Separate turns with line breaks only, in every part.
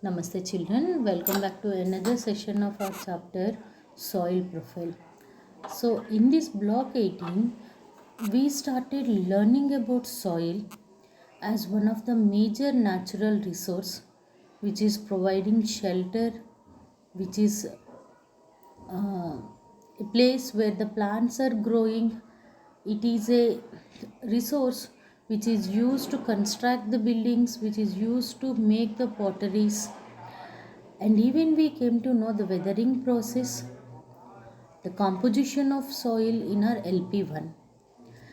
Namaste children, welcome back to another session of our chapter Soil Profile. So in this block 18, we started learning about soil as one of the major natural resource which is providing shelter, which is a place where the plants are growing. It is a resource which is used to construct the buildings, which is used to make the potteries, and even we came to know the weathering process, the composition of soil in our LP1.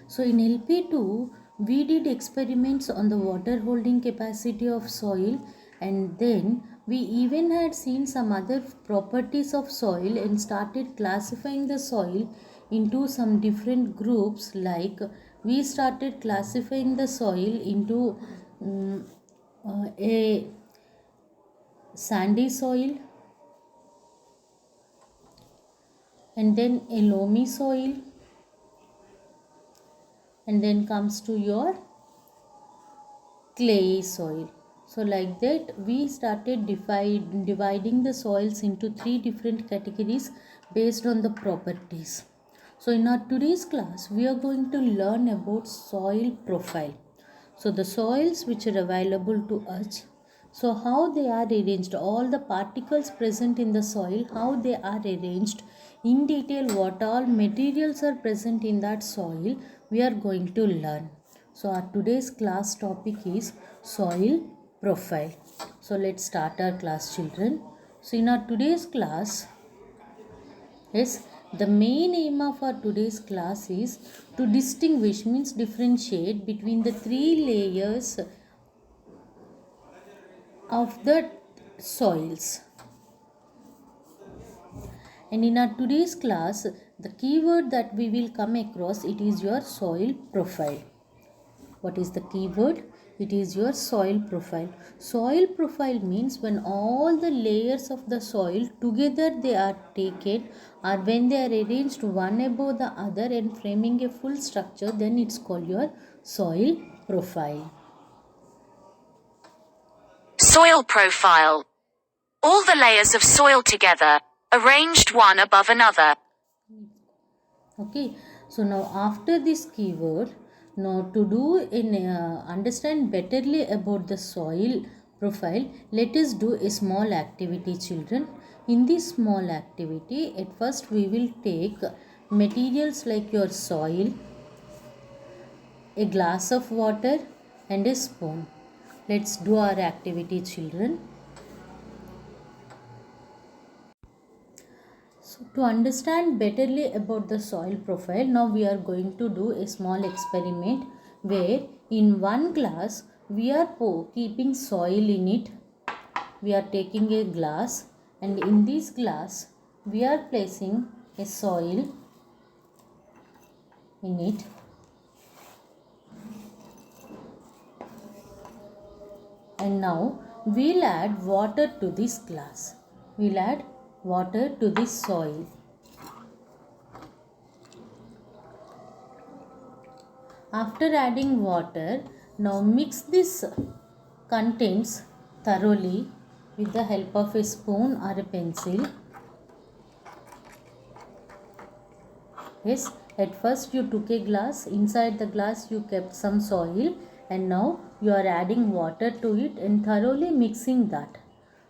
So in LP2, we did experiments on the water holding capacity of soil, and then we even had seen some other properties of soil and started classifying the soil into some different groups. Like we started classifying the soil into a sandy soil, and then a loamy soil, and then comes to your clayey soil. So like that we started dividing the soils into three different categories based on the properties. So in our today's class we are going to learn about soil profile. So the soils which are available to us, so how they are arranged, all the particles present in the soil, how they are arranged in detail, what all materials are present in that soil, we are going to learn. So our today's class topic is soil profile. So let's start our class, children. So in our today's class, yes, the main aim of our today's class is to distinguish, means differentiate between the three layers of the soils. And in our today's class, the keyword that we will come across, it is your soil profile. What is the keyword? It is your soil profile. Soil profile means when all the layers of the soil together they are taken, or when they are arranged one above the other and framing a full structure, then it's called your soil profile.
Soil profile. All the layers of soil together, arranged one above another.
Okay, so now after this keyword, now to do in understand betterly about the soil profile, let us do a small activity, children. In this small activity, at first we will take materials like your soil, a glass of water and a spoon. Let's do our activity, children. So to understand betterly about the soil profile, now we are going to do a small experiment where in one glass we are keeping soil in it. We are taking a glass, and in this glass we are placing a soil in it. And now we'll add water to this glass. We'll add water to this soil. After adding water, now mix this contents thoroughly with the help of a spoon or a pencil. Yes, at first you took a glass, inside the glass you kept some soil, and now you are adding water to it and thoroughly mixing that.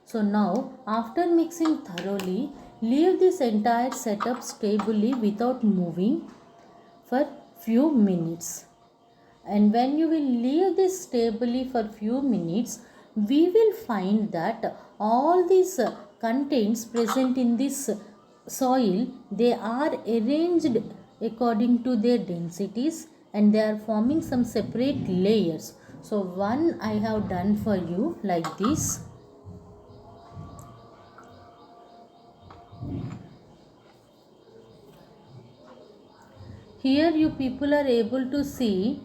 So now after mixing thoroughly, leave this entire setup stably without moving for few minutes. And when you will leave this stably for few minutes, we will find that all these contents present in this soil, they are arranged according to their densities and they are forming some separate layers. So one I have done for you like this. Here you people are able to see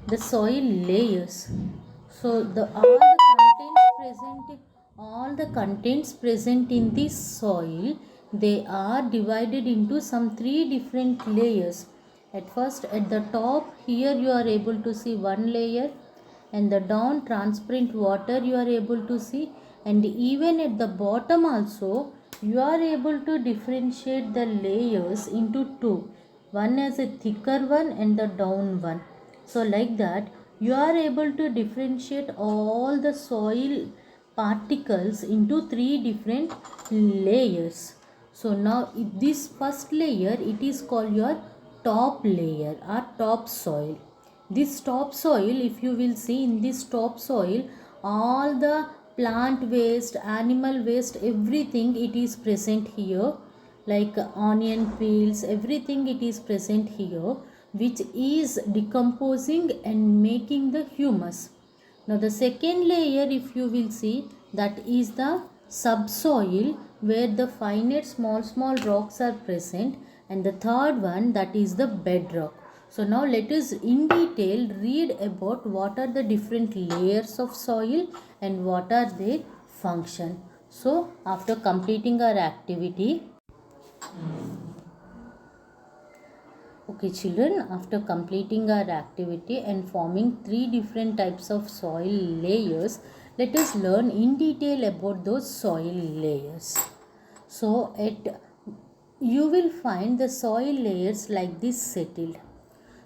the soil layers. So all the contents present in this soil, they are divided into some three different layers. At first, at the top here you are able to see one layer, and the down transparent water you are able to see, and even at the bottom also you are able to differentiate the layers into two. One is a thicker one and the down one. So like that you are able to differentiate all the soil particles into three different layers. So now this first layer, it is called your top layer or top soil. This topsoil, if you will see in this topsoil, all the plant waste, animal waste, everything it is present here, like onion peels, everything it is present here, which is decomposing and making the humus. Now the second layer, if you will see, that is the subsoil, where the finite small rocks are present, and the third one, that is the bedrock. So now let us in detail read about what are the different layers of soil and what are their function. So after completing our activity, okay children, after completing our activity and forming three different types of soil layers, let us learn in detail about those soil layers. So you will find the soil layers like this settled.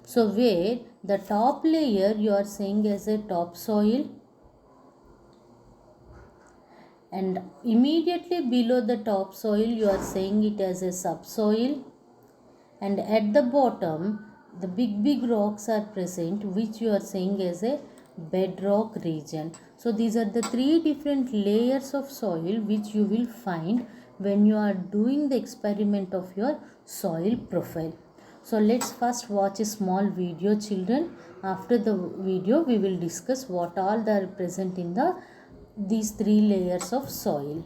So where the top layer you are saying as a topsoil, and immediately below the topsoil you are saying it as a subsoil, and at the bottom the big rocks are present, which you are saying as a bedrock region. So these are the three different layers of soil which you will find when you are doing the experiment of your soil profile. So let's first watch a small video children. After the video we will discuss what all are present in these three layers of soil.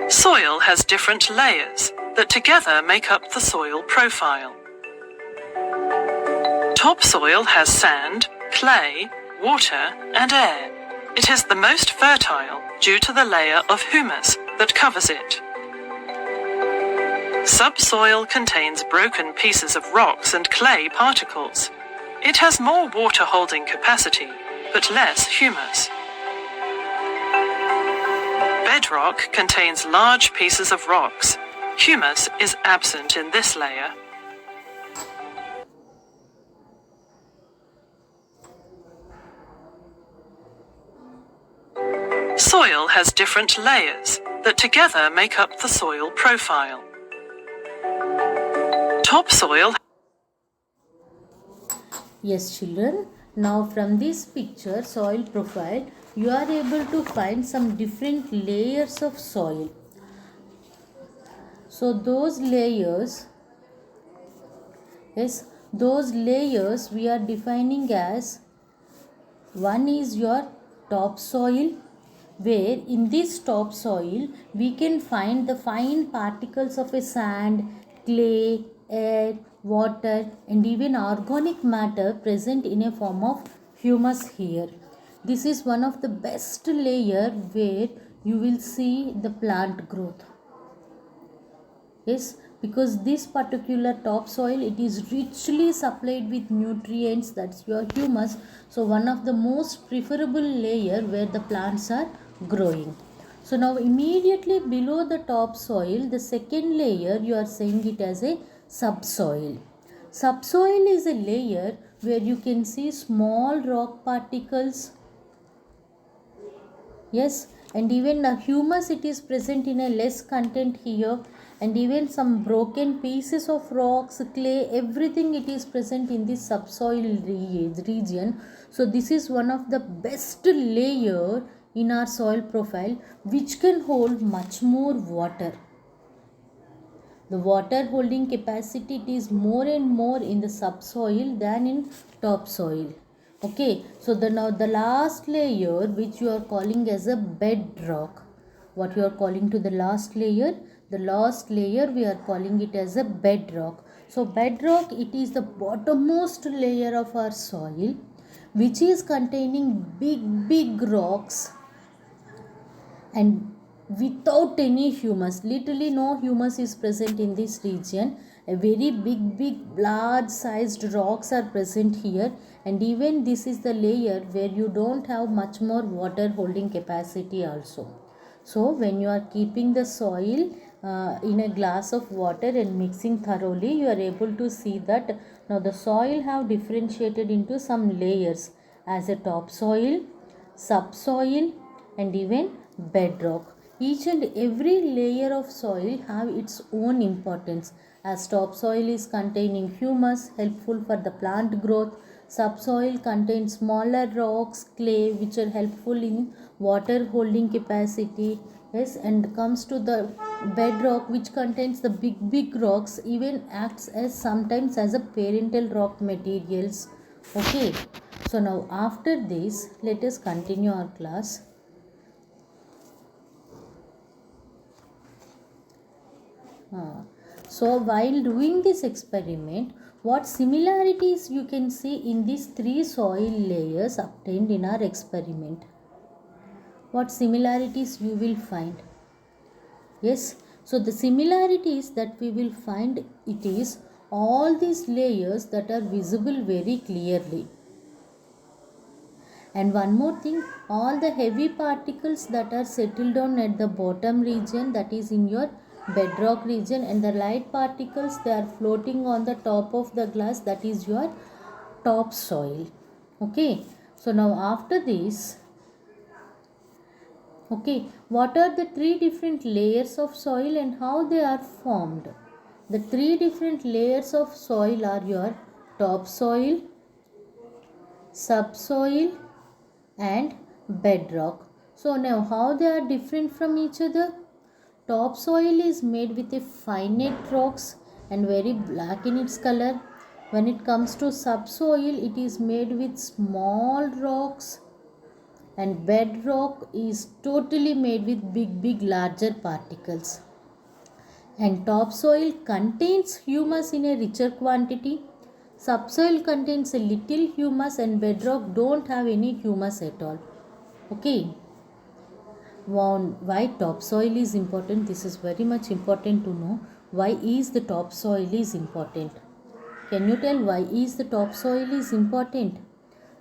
Soil has different layers that together make up the soil profile. Topsoil has sand, clay, water, and air. It is the most fertile due to the layer of humus that covers it. Subsoil contains broken pieces of rocks and clay particles. It has more water holding capacity, but less humus. Bedrock contains large pieces of rocks. Humus is absent in this layer. Soil has different layers that together make up the soil profile. Topsoil.
Yes children, now from this picture soil profile you are able to find some different layers of soil. So those layers, yes, those layers we are defining as, one is your topsoil, where in this topsoil we can find the fine particles of a sand, clay, air, water, and even organic matter present in a form of humus here. This is one of the best layer where you will see the plant growth. Yes, because this particular topsoil, it is richly supplied with nutrients, that's your humus. So one of the most preferable layer where the plants are growing. So now immediately below the topsoil, the second layer you are saying it as a subsoil. Subsoil is a layer where you can see small rock particles. Yes, and even the humus, it is present in a less content here, and even some broken pieces of rocks, clay, everything it is present in this subsoil region. So this is one of the best layer in our soil profile which can hold much more water. The water holding capacity it is more and more in the subsoil than in topsoil. Okay, so now the last layer which you are calling as a bedrock. What you are calling to the last layer? The last layer we are calling it as a bedrock. So bedrock, it is the bottommost layer of our soil which is containing big rocks and without any humus. Literally no humus is present in this region, A very big large sized rocks are present here, and even this is the layer where you don't have much more water holding capacity also. So when you are keeping the soil in a glass of water and mixing thoroughly, you are able to see that now the soil have differentiated into some layers as a topsoil, subsoil, and even bedrock. Each and every layer of soil have its own importance, as topsoil is containing humus helpful for the plant growth. Subsoil contains smaller rocks, clay, which are helpful in water holding capacity. Yes, and comes to the bedrock, which contains the big rocks, even acts as sometimes as a parental rock materials. Okay, so now after this, let us continue our class. So while doing this experiment, what similarities you can see in these three soil layers obtained in our experiment? What similarities you will find? Yes, so the similarities that we will find, it is all these layers that are visible very clearly. And one more thing, all the heavy particles that are settled down at the bottom region, that is in your bedrock region, and the light particles, they are floating on the top of the glass, that is your topsoil. Okay, so now after this, okay, what are the three different layers of soil and how they are formed? The three different layers of soil are your topsoil, subsoil, and bedrock. So now how they are different from each other? Topsoil is made with a finite rocks and very black in its color. When it comes to subsoil, it is made with small rocks, and bedrock is totally made with big larger particles. And topsoil contains humus in a richer quantity. Subsoil contains a little humus, and bedrock don't have any humus at all. Okay. Why topsoil is important? This is very much important to know. Why is the topsoil is important? Can you tell why is the topsoil is important?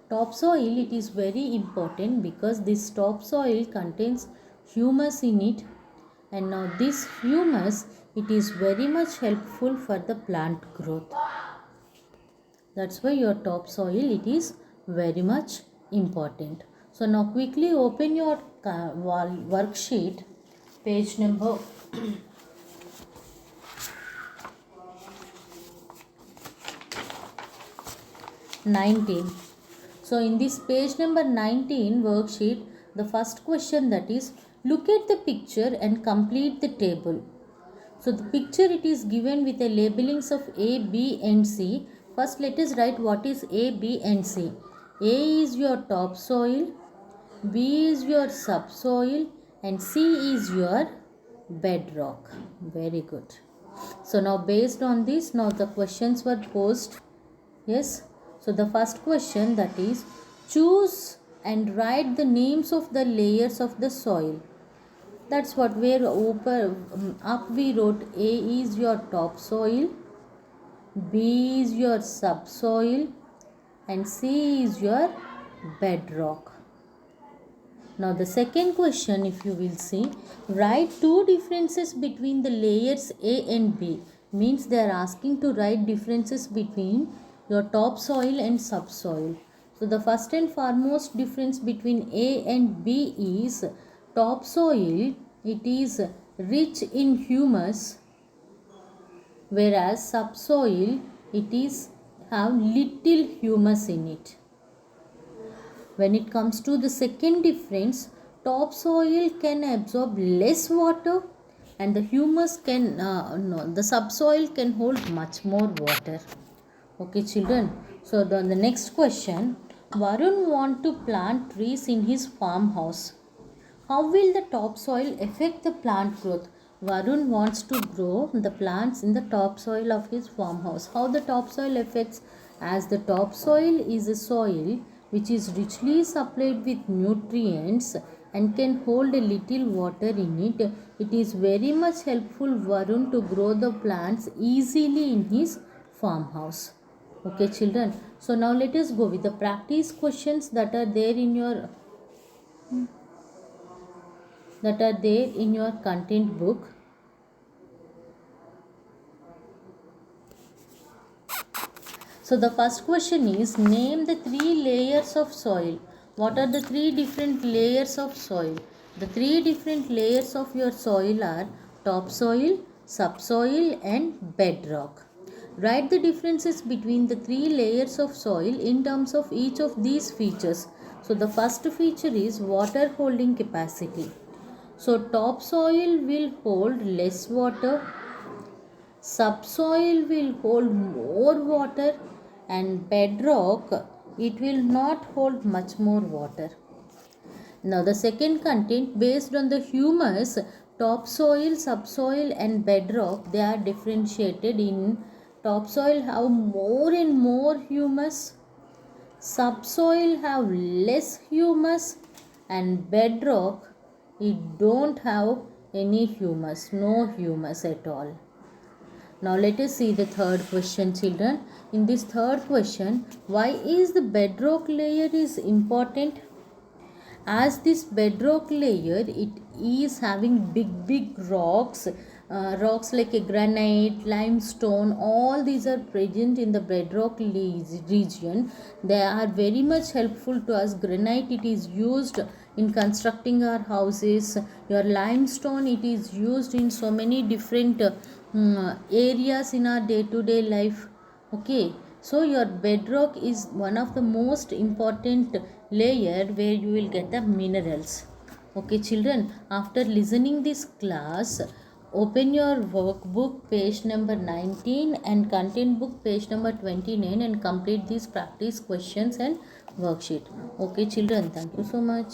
Topsoil, it is very important because this topsoil contains humus in it, and now this humus, it is very much helpful for the plant growth. That's why your topsoil, it is very much important. So now quickly open your worksheet, page number 19. So in this page number 19 worksheet, the first question, that is, look at the picture and complete the table. So the picture, it is given with a labelings of A, B and C. First let us write what is A, B and C. A is your topsoil, B is your subsoil, and C is your bedrock. Very good. So now based on this, now the questions were posed. Yes. So the first question, that is, choose and write the names of the layers of the soil. That's what where up we wrote A is your topsoil, B is your subsoil, and C is your bedrock. Now the second question, if you will see, write two differences between the layers A and B. Means they are asking to write differences between your topsoil and subsoil. So the first and foremost difference between A and B is topsoil, it is rich in humus, whereas subsoil, it is have little humus in it. When it comes to the second difference, topsoil can absorb less water, and the humus can the subsoil can hold much more water. Okay children, so the next question, Varun want to plant trees in his farmhouse. How will the topsoil affect the plant growth? Varun wants to grow the plants in the topsoil of his farmhouse. How the topsoil affects? As the topsoil is a soil which is richly supplied with nutrients, and can hold a little water in it. It is very much helpful Varun to grow the plants easily in his farmhouse. Okay children, so now let us go with the practice questions that are there in your content book. So the first question is, name the three layers of soil. What are the three different layers of soil? The three different layers of your soil are topsoil, subsoil and bedrock. Write the differences between the three layers of soil in terms of each of these features. So the first feature is water holding capacity. So topsoil will hold less water, subsoil will hold more water, and bedrock, it will not hold much more water. Now the second content, based on the humus, topsoil, subsoil and bedrock, they are differentiated in topsoil have more and more humus, subsoil have less humus, and bedrock it don't have any humus, no humus at all. Now let us see the third question children. In this third question, why is the bedrock layer is important? As this bedrock layer, it is having big rocks, rocks like a granite, limestone, all these are present in the bedrock region. They are very much helpful to us. Granite, it is used in constructing our houses. Your limestone, it is used in so many different areas in our day-to-day life. Okay, so your bedrock is one of the most important layer where you will get the minerals. Okay children, after listening this class, open your workbook page number 19 and content book page number 29 and complete these practice questions and worksheet. Okay children, thank you so much.